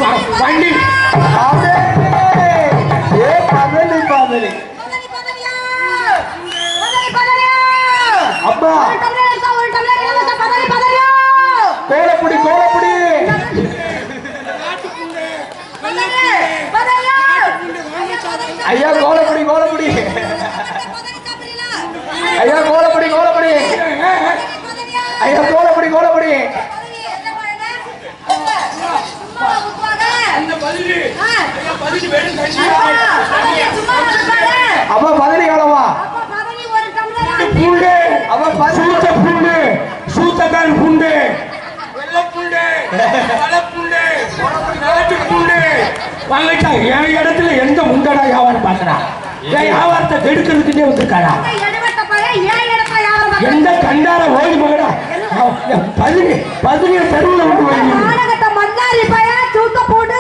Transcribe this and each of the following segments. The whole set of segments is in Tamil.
வண்டி அப்பா கோலப்புடி கோலப்புடி ஐயா கோலப்புடி கோலப்புடி ஐயா கோலப்புடி கோலப்புடி ஐயா கோலப்புடி கோலப்புடி அப்பா பதனி காலவா புண்டு அப்பா சூத்த புண்டு சூத்தக்கான் புண்டு வெள்ளை புண்டு பல புண்டு நாட்டு புண்டு வாங்கிட்டா என் இடத்துல எந்த முண்டடா வியாபாரம் பாக்குறா என் வியாபாரத்தை கெடுக்கிறதுக்குன்னே வந்திருக்காடா எந்த கண்டார ஓடி மகடா பதினி பதினிய தெருவில் விட்டு போய் மன்னாரி பைய தூத்த போட்டு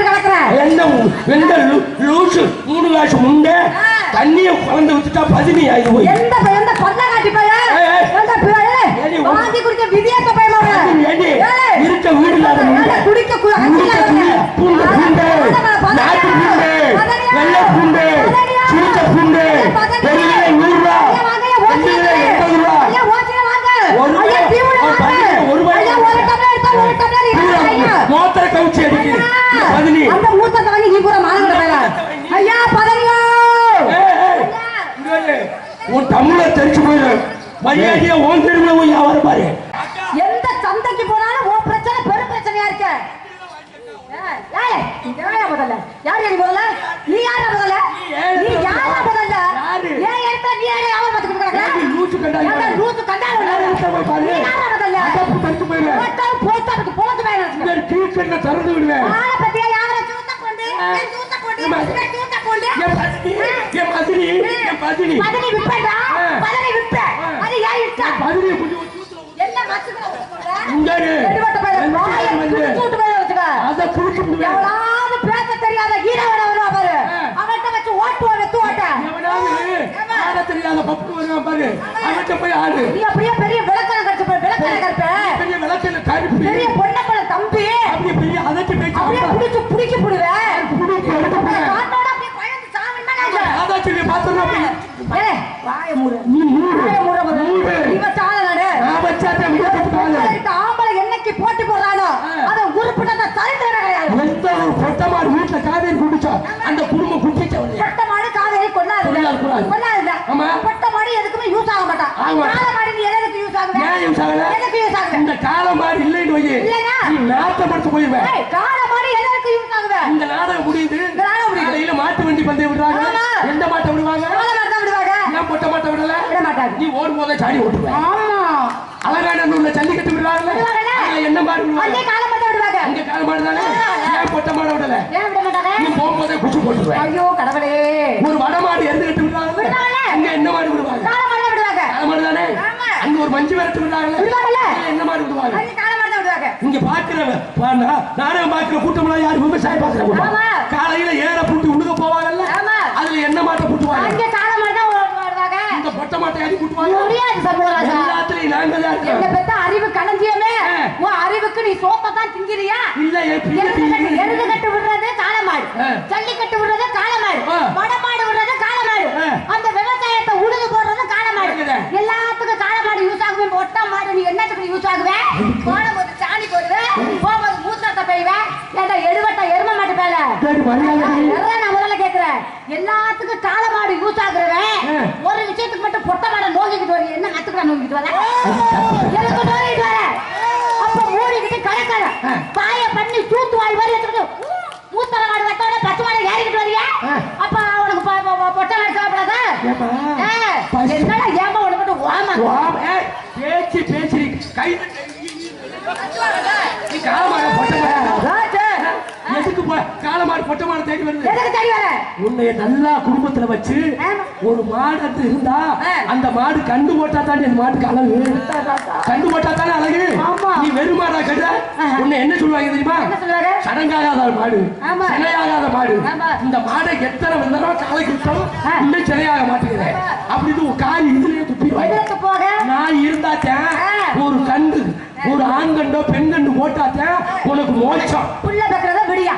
கிடக்குறேன் எந்த லூசு 3 கிளாஸ் முண்டை தண்ணிய குழந்தை விட்டுட்டா பதினி ஆயிடு போய் எந்த கொல்லகாட்டி பைய வாந்தி குடிச்ச விதியக்க பைய இருக்க வீடு இல்லாத குடிக்க பூண்டு நாட்டு பூண்டு வெள்ளை பூண்டு சூத்த பூண்டு பெரிய 100 ரூபா மோத்திர கவுச்சி அடிக்குது பதினி அந்த மூத்த தாங்கி நீ கூட மானங்கட ஐயா பதனியோ உன் தமிழ தெரிஞ்சு போயிரு மரியாதையா ஓன் தெருவுல போய் வியாபாரம் பாரு எந்த சந்தைக்கு போனாலும் உன் பிரச்சனை பெரும் பிரச்சனையா இருக்கு யார் யாரு முதல்ல நீ யாரா முதல்ல நீ யாரா முதல்ல ஏன் எடுத்த நீ யாரே அவன் பார்த்துட்டு இருக்க லூசு கண்டா லூசு கண்டா நீ யாரா முதல்ல தப்பு தப்பு போயிரு போட்டு போட்டு வேணும் இந்த டீச்சர்ல திறந்து விடுவேன் ஆள பத்தியா யாரை சூத்த கொண்டு என் பதினி பதினி விப்படா பதினி விப்ப அது ஏன் இஷ்ட பதினி என்ன மச்சுக்கு போற இங்கரு எடுவட்ட போய் சூட்டு போய் வச்சுக்க அத புடிச்சு விடுவேன் எவனாவது பேச தெரியாத ஹீரோவன வருவா பாரு அவன்ட்ட வச்சு வெத்து ஓட்ட எவனாவது ஆட தெரியாத பப்பு வருவா பாரு அவன்ட்ட போய் ஆடு நீ அப்படியே பெரிய விளக்கண கட்ட விளக்கண கட்ட பெரிய விளக்கண கருப்பு பெரிய பொண்ணப்பள தம்பி அப்படியே பெரிய அதட்டி பேச்சு அப்படியே புடிச்சு புடுவே புடிச்சு எடுத்து காட்டோட அப்படியே பயந்து சாவன்னா அதட்டி பாத்துறா ஏய் வாய மூடு வாய மூடு இவ சால நட நான் வச்சாதே விடப்படாத ஆம்பளை என்னைக்கு போட்டி போறானோ அத உருப்படத சரிதர கிடையாது எந்த ஒரு பொட்டமாடு வீட்ல காவேரி குடிச்சா அந்த குடும்பம் குடிச்சவனே பொட்டமாடு காவேரி கொள்ளாது ஆமா பொட்டமாடு எதுக்குமே யூஸ் ஆக மாட்டா காலமாடு நீ எதுக்கு யூஸ் ஆகுது ஏன் யூஸ் ஆகல எதுக்கு யூஸ் ஆகுது இந்த காலமாடு இல்லைன்னு வை நீ நாட்டப்படுத்து போயிடுவே காலமாடு எதுக்கு யூஸ் ஆகுது இந்த நாடகம் முடியுது காலையில மாட்டு வண்டி பந்தயம் விடுறாங்க எந்த மாட்டை விடுவாங்க ஏன் பொட்ட மாட்டை விட மாட்டாங்க நீ ஓடும் போதே சாடி ஓட்டுவேன் அலங்காநல்லூர்ல ஜல்லிக்கட்டு விடுறாங்க என்ன மாடு விடுவாங்க அங்க காலமாடு தானே ஏன் பொட்ட மாடை விடல நீ போகும்போதே குச்சி போட்டுருவேன் ஐயோ கடவுளே ஒரு வடமாடு எருந்து கட்டு விடுறாங்க அங்க என்ன மாடு விடுவாங்க காலமாடு தானே அங்க ஒரு மஞ்சு விரட்டு விடுறாங்க என்ன மாடு விடுவாங்க இங்க பாக்குற நாடகம் பாக்குற கூட்டம்லாம் யாரு விவசாயம் பாக்குற காலையில ஏற பூட்டி உழுக போவாங்கல்ல அதுல என்ன மாட்டை பூட்டுவாங்க இந்த பொட்ட மாட்டை அடி பூட்டுவாங்க எல்லாத்துலயும் நாங்க தான் இருக்கோம் என்ன பெத்த அறிவு களஞ்சியமே உன் அறிவுக்கு நீ சோப்பை தான் திங்கிறியா இல்ல எருது கட்டு விடுறது காலமாடு ஜல்லிக்கட்டு விடுறது காலமாடு வடமாடு விடுறது காலமாடு அந்த விவசாயத்தை உழுது போடுறது காலமாடு எல்லாத்துக்கும் காலமாடு யூஸ் ஆகுமே பொட்ட மாடு நீ என்னத்துக்கு யூஸ் ஆகுவே போடும்போது சாணி போடுவேன் போகும்போது மூத்தத்தை பெய்வேன் ஏன்டா எடுவட்ட எரும மாட்டு பேல நான் முதல்ல கேட்கிறேன் எல்லாத்துக்கும் காலமாடு யூஸ் ஆகுறவன் ஒரு விஷயத்துக்கு மட்டும் பொட்ட மாடை நோக்கிட்டு வர என்ன நத்துக்குறா நோக்கிட்டு வர எதுக்கு நோக்கிட்டு வர அப்ப மூடிக்கிட்டு கலக்கல பாய பண்ணி தூத்து வாய் மாதிரி வச்சுக்கிட்டு மூத்தர மாடு வெட்டோட பச்சை மாடை ஏறிக்கிட்டு வரியா அப்ப அவனுக்கு பொட்ட மாடு சாப்பிடாதா என்னடா ஏமா உனக்கு மட்டும் வாமா பேச்சு பேச்சு கை நீ காலமாடு பொட்ட மாடு எதுக்கு காலமாடு பொட்ட மாடு தேடி வருது எதுக்கு தேடி வர உன்னை நல்லா குடும்பத்துல வச்சு ஒரு மாடு இருந்தா அந்த மாடு கண்டு போட்டா தான் அந்த மாட்டுக்கு அழகு கண்டு போட்டா தானே அழகு நீ வெறும் மாடா கட்ட உன்னை என்ன சொல்லுவாங்க தெரியுமா சடங்காகாத மாடு சினையாகாத மாடு இந்த மாடை எத்தனை வந்தாலும் காலைக்கு விட்டாலும் இன்னும் சினையாக மாட்டேங்குது அப்படின்னு காய் இதுலயே துப்பிடுவாங்க போக நான் இருந்தாச்சேன் ஒரு கண்டு ஒரு ஆண் கண்டோ பெண் கண்டு போட்டாத்தே உனக்கு மோட்சம். புள்ள பக்கறத விடியா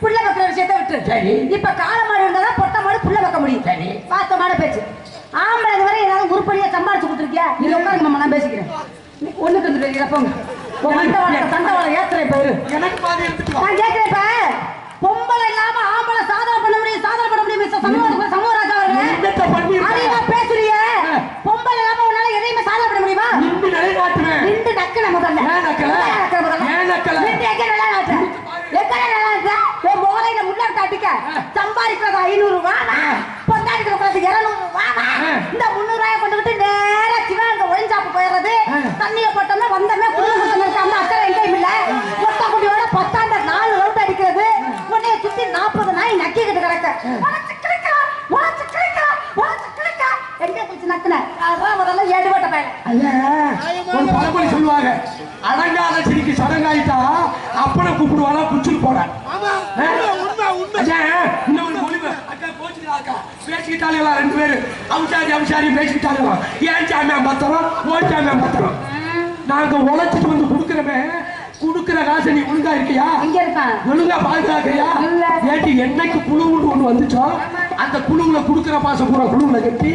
புள்ள பக்கற விஷயத்தை விட்டு. சரி இப்ப காலமாடு இருந்தா பொட்ட மாடு புள்ள பக்க முடியும். சரி வாஸ்தவமான பேச்சு. ஆம்பளை வரை ஏதாவது உருப்படியா சம்பாதிச்சு கொடுத்துருக்கியா? நீ உட்காருங்க மாமா, நான் பேசிக்கிறேன். ஒண்ணுக்கு வந்து பேசுற போங்க. சண்டை ஏத்துறேன் இப்ப எனக்கு பாதி எடுத்துட்டு நான் கேட்கிறேன். இப்ப பொம்பளை இல்லாம ஆம்பளை சாதனை பண்ண முடியும், சாதனை பண்ண முடியும். சமூகராஜா அவர்களே அதிகமா பேசுறிய. பொம்பளை இல்லாம உன்னால எதையுமே சாதனை பண்ண முடியுமா? நின்று நிலைநாட்டுவேன். நின்று நக்கல முதல்ல. ஏன் நக்கல? ஏன் நக்கல? நின்று எங்க நிலைநாட்டு? எங்க நிலைநாட்டு? உன் மோளையில முன்னாடி காட்டிக்க. சம்பாதிக்கிறது 500 வாடா, பொண்டாடிக்கிற உட்காந்து 200 வாடா. இந்த 300 ரூபாயை கொண்டுகிட்டு நேரா சிவாங்க ஒளிஞ்சாப்பு போயிடுறது. தண்ணிய போட்டோம்னா வந்தமே குடும்பம் இருக்காம அக்கறை எங்கேயும் இல்ல. கொட்டா குட்டியோட 10 4 ரவுண்ட் அடிக்கிறது. உன்னைய சுத்தி 40 நாய் நக்கிக்கிட்டு கிடக்க. எங்க குளிச்சு நக்கின அதான் முதல்ல ஏடுபட்ட பையன். ஒரு பழமொழி சொல்லுவாங்க, அடங்காத சிரிக்கு சடங்காயிட்டா அப்பனை கூப்பிடுவாங்க குச்சிட்டு போட. பேசிக்கிட்டாலே ரெண்டு பேரு அவிசாரி பேசிக்கிட்டாலே ஏன் சாமியான் பத்திரம் ஓன் சாமியான் பத்திரம். நாங்க உழைச்சிட்டு வந்து கொடுக்குறமே, குடுக்கிற காசை நீ ஒழுங்கா இருக்கியா? ஒழுங்கா பாதுகாக்கிறியா? ஏட்டி என்னைக்கு குழுவுன்னு ஒண்ணு வந்துச்சோ அந்த குழுவுல குடுக்கிற பாசம் பூரா குழுவுல கட்டி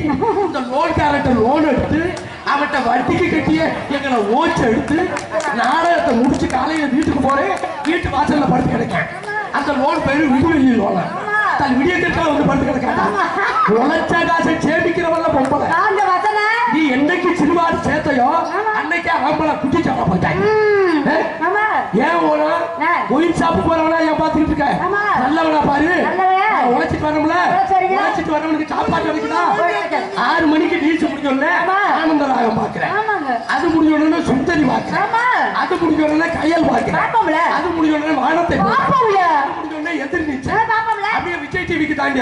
இந்த லோன்காரட்ட லோன் எடுத்து அவட்ட வட்டிக்கு கட்டிய எங்களை ஓச்சு எடுத்து நாடகத்தை முடிச்சு காலையில வீட்டுக்கு போறேன். வீட்டு வாசல்ல படுத்து கிடைக்கேன். அந்த லோன் பேரு விடுவெளி லோன். தன் விடிய திட்டம் வந்து படுத்து கிடைக்காத உழைச்ச காசை சேமிக்கிறவங்க பொம்பளை. நீ என்னைக்கு சிறுவாடு சேர்த்தையோ அன்னைக்கே ஆம்பளை குட்டி சாப்பிட போட்டாங்க. ஏன் ஓனா கோயில் சாப்பிட்டு போறவனா ஏன் பாத்துக்கிட்டு இருக்க? நல்லவனா பாரு. உழைச்சிட்டு வரணும்ல, உழைச்சிட்டு வரவனுக்கு சாப்பாடு கிடைக்குதா? 6 மணிக்கு நீச்சல் முடிஞ்சோடனே ஆனந்த ராகம் பாக்குறேன். அது முடிஞ்ச உடனே சுந்தரி பாக்குறேன். அது முடிஞ்ச உடனே கையல் பாக்குறேன். அது முடிஞ்ச உடனே வானத்தை முடிஞ்ச உடனே எதிர் நீச்சல் அப்படியே விஜய் டிவிக்கு தாண்டி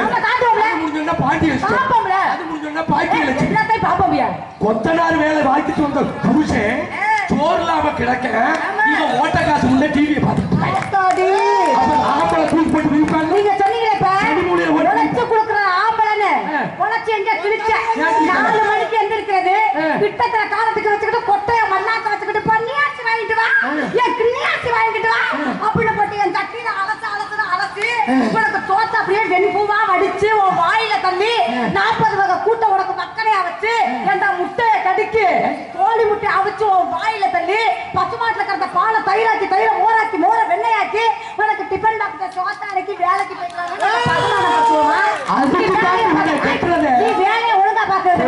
முடிஞ்ச உடனே பாண்டி அது முடிஞ்ச உடனே பாக்கி லட்சுமி கொத்தனார் வேலை வாய்க்கிட்டு வந்த புருஷன் சோறு இல்லாம கிடக்க இவன் ஓட்ட காசு முன்னே டிவியை பார்த்துட்டு ஆம்பளை தூக்கி போட்டு இருப்பாங்க. நீங்க சொன்னீங்களே உழைச்சு கொடுக்குற ஆம்பளைன்னு உழைச்சு எங்க கிழிச்ச 4 மணிக்கு எந்திருக்கிறது கிட்டத்தட்ட காலத்துக்கு வச்சுக்கிட்டு கொட்டைய மண்ணாக்க வச்சுக்கிட்டு பண்ணியாச்சு வாங்கிட்டு வா, என் கிண்ணியாச்சு வாங்கிட்டு வா அப்படின்னு போட்டு என் சட்டியில அலசு உனக்கு தோத்த அப்படியே வெண்பூவா வடிச்சு உன் வாயில தள்ளி 40 வகை கூட்ட உனக்கு மக்களையா வச்சு என்ற முட்டையை கடிக்கு கோழி முட்டையை அவிச்சு உன் வாயில தள்ளி பசுமாட்டுல கிடந்த பாலை தயிராக்கி தயிர மோராக்கி மோர வெண்ணையாக்கி உனக்கு டிஃபன் டாக்டர் சோத்தாரைக்கு வேலைக்கு போயிட்டு நீ வேலையை ஒழுங்கா பாக்குறது.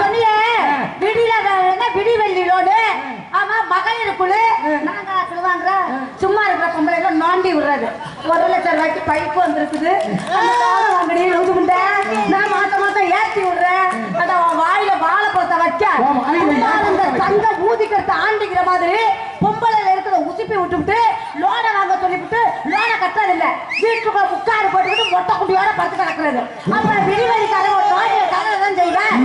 சொன்னியே விடியில விடி வெள்ளிலோடு ஆமா மகளிருக்குழு நாங்க சொல்லுவாங்க சும்மா இருக்கிற பொம்பளை எல்லாம் நோண்டி விடுறது. 1 லட்சம் ரூபாய்க்கு பைப்பு வந்திருக்குது. நான் மாசம் ஏற்றி விடுறேன். வாயில வாழைப்பழத்தை வைக்க தங்க ஊதிக்கிறத ஆண்டிக்கிற மாதிரி பொம்பளைல இருக்கிற உசுப்பி விட்டுவிட்டு லோனை வாங்க சொல்லிவிட்டு லோனை கட்டுறது இல்ல, வீட்டுக்குள்ள முக்காடு போட்டுக்கிட்டு மொட்டை குட்டியோட படுத்து கிடக்குறது. அப்புறம் விடிவெளிக்கார ஒரு நோயை கதை தான் செய்வேன்.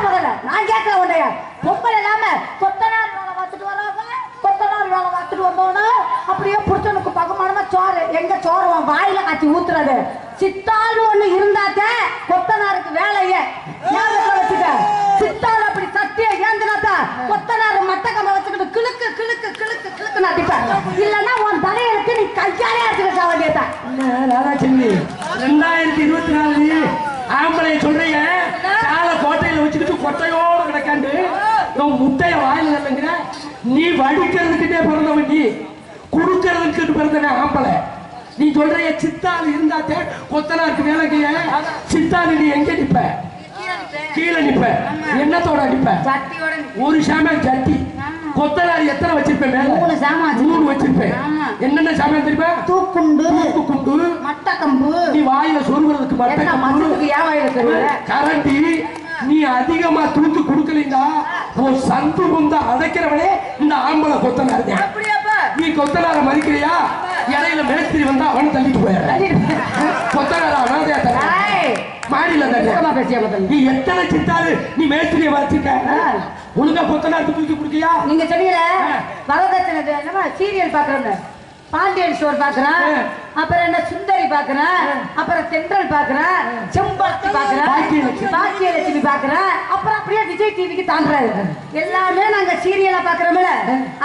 முதல்ல நான் கேட்கிற உடைய பொம்பளை இல்லாம கொத்தனார் வேலை பார்த்துட்டு வராங்க. கொத்தனார் வேலை பார்த்துட்டு வந்தோன்னா அப்படியே புருஷனுக்கு பகமானமா சோறு எங்க சோறு வாயில காய்ச்சி ஊத்துறது. சித்தாள் ஒண்ணு இருந்தாத்த கொத்தனாருக்கு வேலையே வச்சுக்க. சித்தாள் அப்படி சத்திய ஏந்தினாத்தா கொத்தனார் மட்டக்கம்ப வச்சுக்கிட்டு கிளுக்கு கிளுக்கு கிளுக்கு கிளுக்கு நடிப்பேன். இல்லன்னா உன் தலையெழுத்து நீ கையாலே அடிச்சுக்க வேண்டியதான். 2024 ஆம்பளை சொல்றீங்க காலை கோட்டையில வச்சுக்கிட்டு கொட்டையோடு கிடக்காண்டு முட்டைய வாயில இல்லைங்கிற. நீ வடிக்கிறதுக்கிட்டே பிறந்தவன், நீ குடுக்கிறதுக்கு பிறந்தவன் ஆம்பளை. நீ சொல்ற சித்தாள் இருந்தாத்தே கொத்தனாருக்கு வேலைக்கு சித்தாள் நீ எங்க நிப்ப? கீழே நிப்ப. என்னத்தோட நிப்ப? ஒரு சாமியான் சட்டி. கொத்தனார் எத்தனை வச்சிருப்பேன்? 3 வச்சிருப்பேன். என்னென்ன சாமியான் தெரியுமா? தூக்குண்டு மட்டக்கம்பு. நீ வாயில சொருகிறதுக்கு மட்டக்கம்பு கரண்டி. நீ அதிகமா தூக்கி கொடுக்கலீங்களா ஒரு சந்து முந்த அடைக்கிறவனே இந்த ஆம்பளை கொத்தனார். நீ கொத்தனார மதிக்கிறியா? இடையில மேஸ்திரி வந்தா அவனை தள்ளிட்டு போயிடுற. கொத்தனார அனாதையா மாடியில நீ எத்தனை சித்தாரு நீ மேஸ்திரியை வச்சிருக்க? ஒழுங்கா கொத்தனாருக்கு தூக்கி கொடுக்கியா? நீங்க சொன்னீங்க வரதட்சணை சீரியல் பாக்குறோம். பாண்டியன் ஸ்டோர் பாக்குறேன், அப்புறம் என்ன சுந்தரி பாக்குறேன், அப்புறம் தென்றல் பாக்குறேன், செம்பருத்தி பாக்குறேன், பாக்கியலட்சுமி பாக்குறேன், அப்புறம் அப்படியே விஜய் டிவிக்கு தாண்டுறாரு. எல்லாமே நாங்க சீரியலா பாக்குறோம்ல.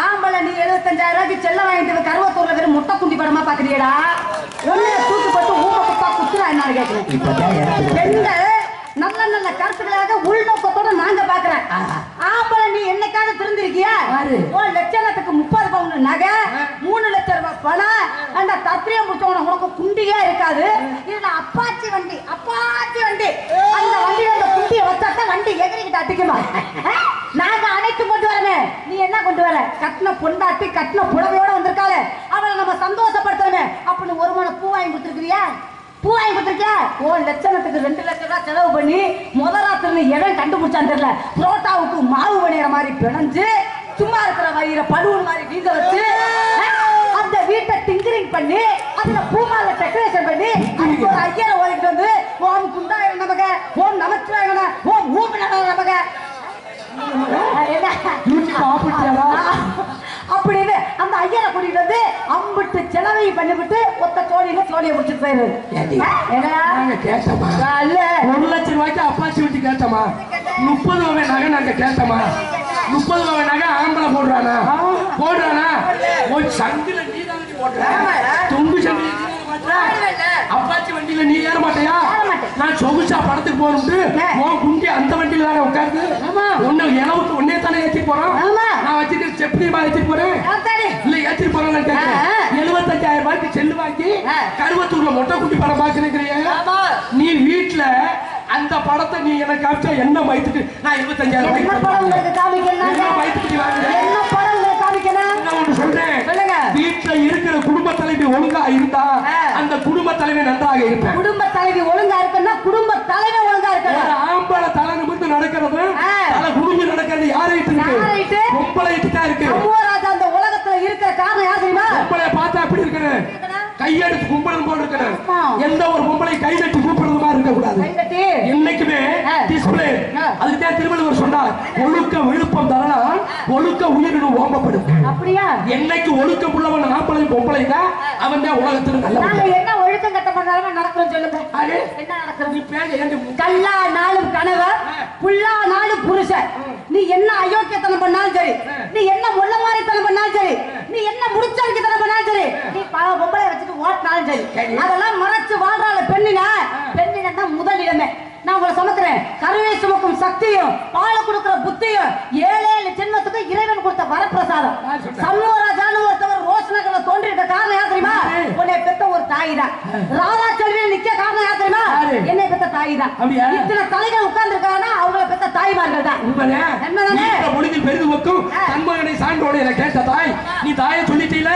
ஆம்பளை நீ 75,000 ரூபாய்க்கு செல்ல வாங்கிட்டு கருவத்தூர்ல வெறும் முட்டை குண்டி படமா பாக்குறியடா? ஒண்ணு தூக்கு போட்டு ஊம குப்பா குத்துறா என்ன கேட்கிறேன். பெண்கள் நல்ல நல்ல கருத்துக்களாக உள்நோக்கத்தோட நாங்க பாக்குறேன். ஆம்பளை நீ என்னைக்காவது திருந்திருக்கியா? ஒரு லட்சத்துக்கு 30 பவுன் நகை, 3 லட்சம் ரூபாய் பணம், அந்த தத்திரியம் முடிச்சவன உனக்கு குண்டியே இருக்காது. இது அப்பாச்சி வண்டி, அப்பாச்சி வண்டி. அந்த வண்டியில அந்த குண்டியை வச்சாதான் வண்டி எகிரிக்கிட்டு அடிக்குமா? நாங்க அனைத்து கொண்டு வரமே, நீ என்ன கொண்டு வர? கட்டின பொண்டாட்டி கட்டின புடவையோட வந்திருக்காளே, அவளை நம்ம சந்தோஷப்படுத்தணுமே அப்படின்னு ஒரு மணி பூ வாங்கி கொடுத்துருக்கிறியா? பூ வாங்கி கொடுத்துருக்கியா? ஒரு லட்சத்துக்கு 2 லட்சம் ரூபாய் செலவு பண்ணி முதலாத்துல இடம் கண்டுபிடிச்சான்னு தெரியல, புரோட்டாவுக்கு மாவு பணியிற மாதிரி பிணைஞ்சு சும்மா இருக்கிற வயிற பழுவன் மாதிரி வீத வச்சு அந்த வீட்டை டிங்கரிங் பண்ணி அதுல பூமால டெக்கரேஷன் பண்ணி அதுக்கு ஒரு ஐயரை ஓடிட்டு வந்து ஓம் குண்டாய நமக, ஓம் நமச்சிவாய, ஓம் ஊம நமக அப்படின்னு அந்த ஐயரை கூட்டிட்டு வந்து அம்பிட்டு செலவை பண்ணிவிட்டு ஒத்த சோழியில சோழியை முடிச்சுட்டு போயிரு. 1 லட்சம் ரூபாய்க்கு அப்பாச்சி வச்சு கேட்டமா? 30 ரூபாய் நகை நாங்க கேட்டமா? 30 ரூபாய் நகை ஆம்பளை போடுறானா? ஒரு சங்கில நீ தான் போடுற, தொங்கு சங்கில அப்பாச்சி வண்டியில நீ ஏற மாட்டியா? நான் சொகுசா படத்துக்கு போறது உன் குண்டி அந்த வண்டியில தானே உட்கார்ந்து ஒன்னு இளவுக்கு ஒன்னே தானே ஏற்றிட்டு போறோம். நான் வச்சுட்டு செப்பனிமா ஏற்றிட்டு போறேன் இல்ல ஏற்றிட்டு போறேன்னு கேட்கிறேன். 75,000 ரூபாய்க்கு செல்லு வாங்கி கருவத்தூர்ல மொட்டை குட்டி படம் பாக்குறீங்க. நீ வீட்டுல அந்த படத்தை நீ எனக்கு காமிச்சா என்ன வயிற்றுக்கு நான் 75,000 வீட்டுல இருக்கிற குடும்ப தலைவி ஒழுங்கா இருந்தா அந்த குடும்ப தலைவி நன்றாக இருப்பேன். குடும்ப தலைவி ஒழுங்கா இருக்குன்னா குடும்ப தலைவி ஒழுங்கா இருக்க. ஆம்பளை தலை நிமிர்ந்து நடக்கிறது, தலை குடும்பம் நடக்கிறது யாரைட்டு இருக்கு? பொம்பளைட்டு தான் இருக்கு. அந்த உலகத்துல இருக்கிற காரணம் யார் தெரியுமா? பொம்பளைய பார்த்தா எப்படி இருக்கணும்? கையெடுத்து கும்பிடுறது போல இருக்கணும். எந்த ஒரு பொம்பளை கை தட்டி கூப்பிடுறது மாதிரி இருக்க கூடாது. என்னைக்குமே டிஸ்பிளே. அதுக்குதான் திருவள்ளுவர் சொன்னார், ஒழுக்க விழுப்பம் தரலாம், ஒழுக்க உயிரினும் ஓம்பப்படும். அப்படியா? என்னைக்கு ஒழுக்கம் உள்ளவன் ஆம்பளை பொம்பளை தான் அவன் தான் உலகத்துல நல்லவன். என்ன ஒழுக்கம் கட்ட பண்ணாலும் நடக்கிறோம் சொல்லுங்க. என்ன நடக்கிறது? கல்லா நாளும் கணவர், புல்லா நாளும் புருஷன். நீ என்ன அயோக்கியத்தனம் பண்ணாலும் சரி, நீ என்ன முள்ள மாதிரி தனம் பண்ணாலும் சரி, நீ என்ன முடிச்சவருக்கு தனம் பண்ணாலும் சரி, நீ பல பொம்பளை வச்சுட்டு ஓட்டினாலும் சரி, அதெல்லாம் மறைச்சு வாழ்றாள் பெண்ணினா. பெண்ணினா தான் முதலிடமே. நான் உங்களை சமக்கிறேன். கருவை சுமக்கும் சக்தியும் பாலை கொடுக்கிற புத்தியும் 7 ஜென்மத்துக்கு இறைவன் கொடுத்த வரப்பிரசாதம். சண்முகராஜான்னு ஒருத்தவர் ரோஷனகளை தோன்றிருக்க காரணம் யார் தெரியுமா? உன்னை பெத்த ஒரு தாய் தான். ராதா செல்வியை நிக்க காரணம் யார் தெரியுமா? என்னை பெத்த தாய் தான். இத்தனை தலைகள் உட்கார்ந்து இருக்காங்கன்னா அவங்களை பெத்த தாய்மார்கள் தான். பெரிது மொத்தம் தன்மகனை சான்றோட என கேட்ட தாய், நீ தாயை சொல்லிட்டீல,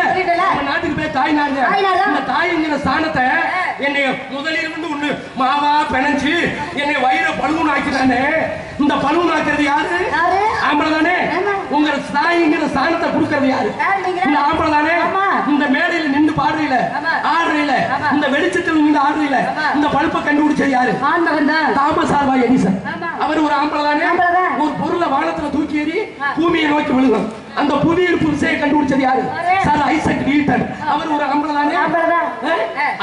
நாட்டுக்கு பேர் தாய் நாடு. இந்த தாய்ங்கிற ஸ்தானத்தை என்னை முதலிருந்து ஒண்ணு மாவா பிணைஞ்சு என்னை வயிற பழுவன் ஆக்கிட்டானே. இந்த பழுவன் ஆக்குறது யாரு? ஆம்பளை தானே. உங்க தாய்ங்கிற ஸ்தானத்தை கொடுக்கறது யாரு? இந்த ஆம்பளை தானே. இந்த மேடையில நின்று பாடுறீல, ஆடுறீல, இந்த வெளிச்சத்தில் நின்று ஆடுறீல, இந்த பழுப்பை கண்டுபிடிச்சது யாரு? Thomas Alva Edison. அவர் ஒரு ஆம்பளை தானே. ஒரு பொருளை வானத்துல தூக்கி ஏறி பூமியை நோக்கி விழுகும். அந்த புவியீர்ப்பு விசையை கண்டுபிடிச்சது யாரு? Sir Isaac Newton. அவர் ஒரு ஆம்பளை தானே.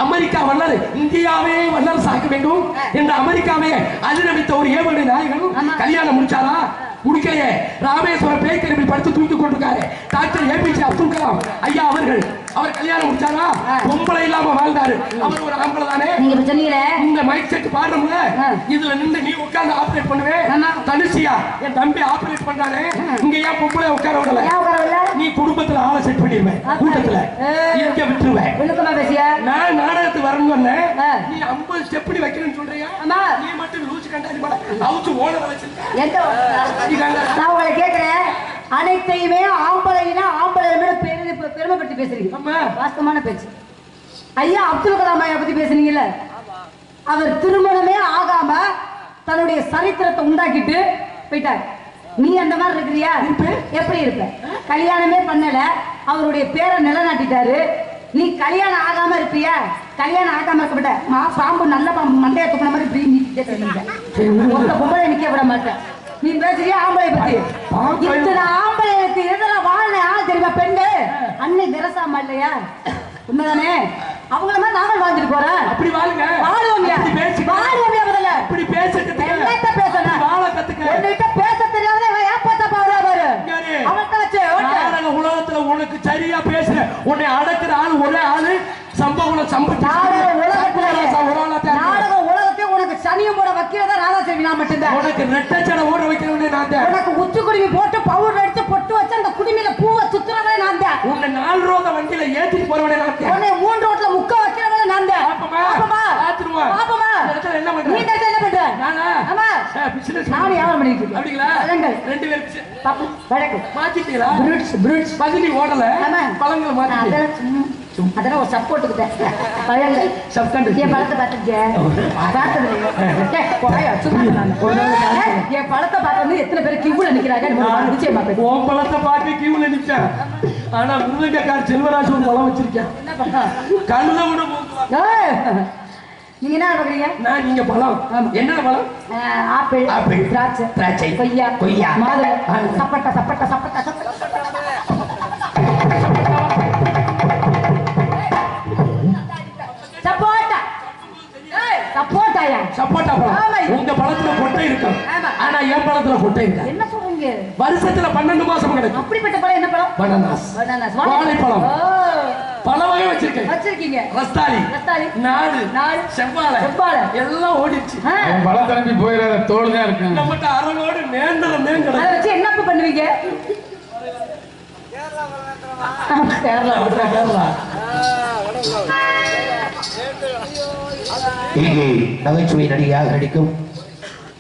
அமெரிக்கா வல்லர் இந்தியாவே வல்லரசு ஆக்க வேண்டும் என்று அமெரிக்காவே அதிரமித்த ஒரு ஏவனை நாயகன் கல்யாணம் முடிச்சாரா? முடிக்கலையே. ராமேஸ்வரம் பேக்கரியில் படுத்து தூக்கி கொண்டிருக்காரு டாக்டர் ஏபிஜே அப்துல் கலாம் ஐயா அவர்கள். அவர் கல்யாணம் முடிச்சாரா? பொம்பளை இல்லாம வாழ்ந்தாரு. அவர் ஒரு ஆம்பளை தானே. இந்த மைக் செட் பாடுறோம்ல, இதுல நின்று நீ உட்கார்ந்து ஆபரேட் பண்ணுவேன். தனுஷியா என் தம்பி ஆபரேட் பண்றானே, இங்க ஏன் பொம்பளை உட்கார விடல? நீ குடும்பத்துல ஆளை செட் பண்ணிடுவேன், கூட்டத்துல இங்க விட்டுருவேன். நான் நாடகத்துக்கு வரணும்னு நீ 50 ஸ்டெப் வைக்கிறேன்னு சொல்றியா? நீ மட்டும் லூசு கண்டாடி போட அவுச்சு ஓட வச்சிருக்க. நான் உங்களை கேட்கிறேன், அனைத்தையுமே ஆம்பளைனா ஆம்பளை பெருமைப்பட்டு பேசுறீங்க. வாஸ்தவமான பேச்சு. ஐயா அப்துல் கலாம் ஐயா பத்தி பேசுறீங்கல்ல, அவர் திருமணமே ஆகாம தன்னுடைய சரித்திரத்தை உண்டாக்கிட்டு போயிட்டார். நீ அந்த மாதிரி இருக்கிறியா? எப்படி இருப்ப? கல்யாணமே பண்ணல, அவருடைய பேரை நிலைநாட்டிட்டாரு. நீ கல்யாணம் ஆகாம இருப்பியா? கல்யாணம் ஆகாம இருக்கப்பட்ட பாம்பு நல்ல பாம்பு மண்டையை தூக்கின மாதிரி பொம்பளை நிக்க விட மாட்டேன். நீ பேசுறியா ஆம்பளை பத்தி? இத்தனை ஆம்பளைக்கு எதெல்லாம் வாழ்ந்த ஆள் தெரியுமா? பெண்கள் அன்னை தெரசாமா இல்லையா? உண்மைதானே? அவங்கள மாதிரி நாங்கள் வாழ்ந்துட்டு போறோம். அப்படி வாழுங்க. வாழுவோம்யா. வாழுவோம்யா. முதல்ல அப்படி பேசிட்டு என்னத்த பேசணும்? வாழ கத்துக்க. உன்கிட்ட பேச தெரியாதே ஏப்பத்த பாரு பாரு. அவன்கிட்ட வச்சு நாடக உலகத்துல உனக்கு சரியா பேசுற உன்னை அடக்குற ஆள் ஒரே ஆளு சம்பவம் சம்பவம் நாடக உலகத்தையும் உனக்கு சனியம் போட வைக்கிறதா ராதாசேவி நான் மட்டும்தான். உனக்கு ரெட்டச்சடை ஓட வைக்கிறவனே நான் தான். உனக்கு உச்சி குடுமி போட்டு பவுடர் அடிச்சு பொட்டு வச்சு அந்த குடுமியில பூவை சுத்துறவனே நான் தான். உன்னை 4 ரோத வண்டியில ஏத்திட்டு போறவனே நான் தான். உன்னை 3 ரோட்ல முக்க வைக்கிறவனே நான் தான். பாப்பமா பாத்துருவா பாப்பமா என்ன பண்ற? நீ என்ன பண்ற? நானா ஆமா பிசினஸ் நான் வியாபாரம் பண்ணிட்டு இருக்கேன். அப்படிங்களா? ரெண்டு பேரும் பாப்பு வடக்கு மாத்திட்டீங்களா? ப்ரூட்ஸ் பகுதி ஓடல. ஆமா பழங்களை மாத்திட்டீங்க. அதெல்லாம் ஒரு சப்போர்ட்டுக்கு தான் பழங்கள் சப்கண்ட் என் பழத்தை பார்த்துருக்கேன். பார்த்தது என் பழத்தை பார்த்து எத்தனை பேர் கியூல நிக்கிறாங்க நிச்சயமா. உன் பழத்தை பார்க்க கியூல நிச்சேன். ஆனா முருங்கைக்கார் செல்வராஜ் ஒரு பழம் வச்சிருக்கேன். என்ன பழம்? கண்ணுல விட நீங்க என்ன பாக்குறீங்க? நான் நீங்க பழம் என்ன பழம்? ஆப்பிள் திராட்சை கொய்யா மாதுளை சப்பட்டா சப்போட்டாயா? சப்போட்டா பழம். உங்க பழத்துல கொட்டை இருக்கும். ஆனா என் பழத்துல கொட்டை இல்ல. என்ன சொல்றீங்க? வருஷத்துல 12 மாசம் கிடைக்கும். அப்படிப்பட்ட பழம் என்ன பழம்? பனானாஸ். வாழைப்பழம். பல வகை வச்சிருக்கீங்க. ரஸ்தாளி நாடு செவ்வாழை எல்லாம் ஓடிச்சு. பழம் திரும்பி போயிடாத தோல் தான் இருக்கு. நம்மகிட்ட அரங்கோடு நேந்திரம் அதை வச்சு என்ன பண்ணுவீங்க? கேரளா இங்கே நகைச்சுவை நடிகையாக நடிக்கும்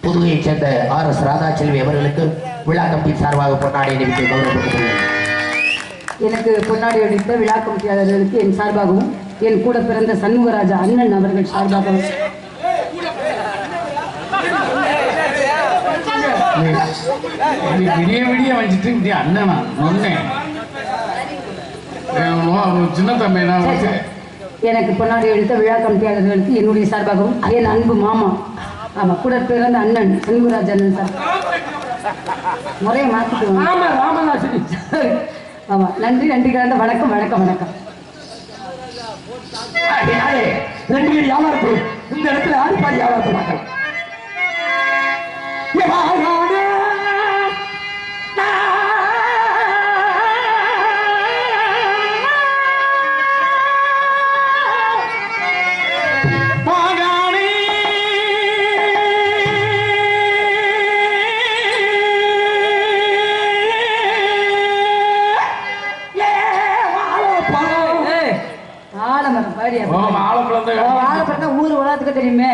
புதுவையைச் சேர்ந்த RS ராதாசெல்வி அவர்களுக்கு விழா கமிட்டி சார்பாக பொன்னாடை அணிவித்து கௌரவப்படுத்துகிறேன். எனக்கு பொன்னாடை அளித்த விழா கமிட்டியாளர்களுக்கு என் சார்பாகவும் என் கூட பிறந்த சண்முகராஜா அண்ணன் அவர்கள் சார்பாகவும் விடிய வச்சுட்டு இப்படி அண்ணனா ஒன்னேன் சின்ன தம்பி எனக்கு பொன்னாடை அளித்த விழா கமிட்டியாளர்களுக்கு என்னுடைய சார்பாகவும் என் அன்பு மாமா ஆமா கூட பிறந்த அண்ணன் சண்முகராஜ் அண்ணன் சார் முறையை மாத்திட்டு ஆமா நன்றி கலந்த வணக்கம். 2 பேர் வியாபாரம் இந்த இடத்துல ஆடிப்பாடி வியாபாரம் பார்க்கலாம். ஊர் உலகத்துக்கு தெரியுமே.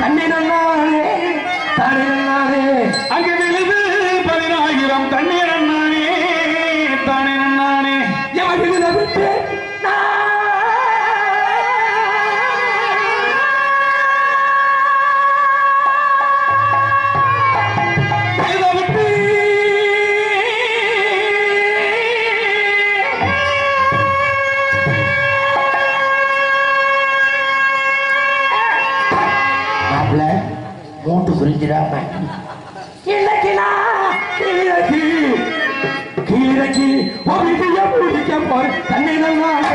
தண்ணி நன்னாரே அங்கே விழுது 10,000 தண்ணீர் அண்ணானே தானே நன்னானே விட்டு மூட்டு புரிஞ்சிடாம கீழக்கு பிடிக்க போற தண்ணி நன்னாரே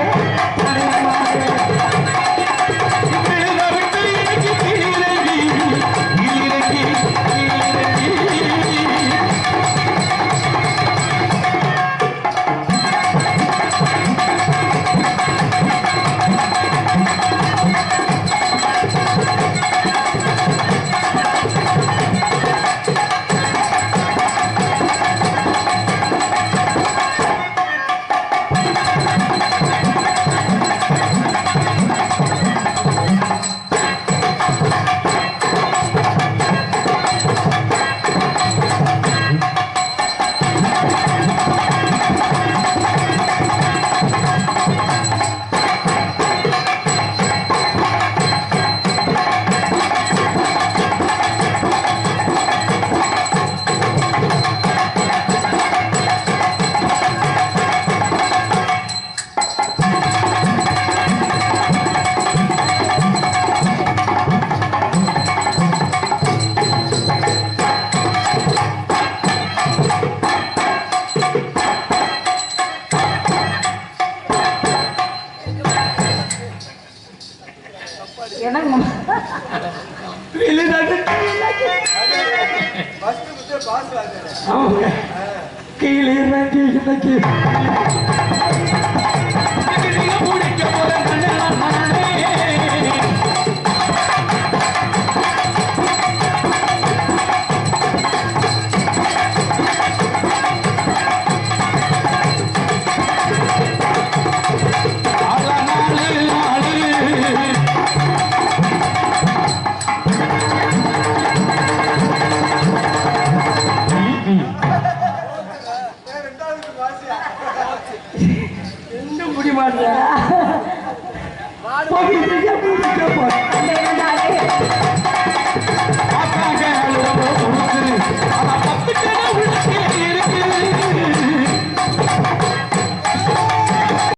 கீழே இறங்கி இன்னைக்கு முடிக்க போற கண்ணெல்லாம் நானே. இன்னும் முடிய மாட்டேன்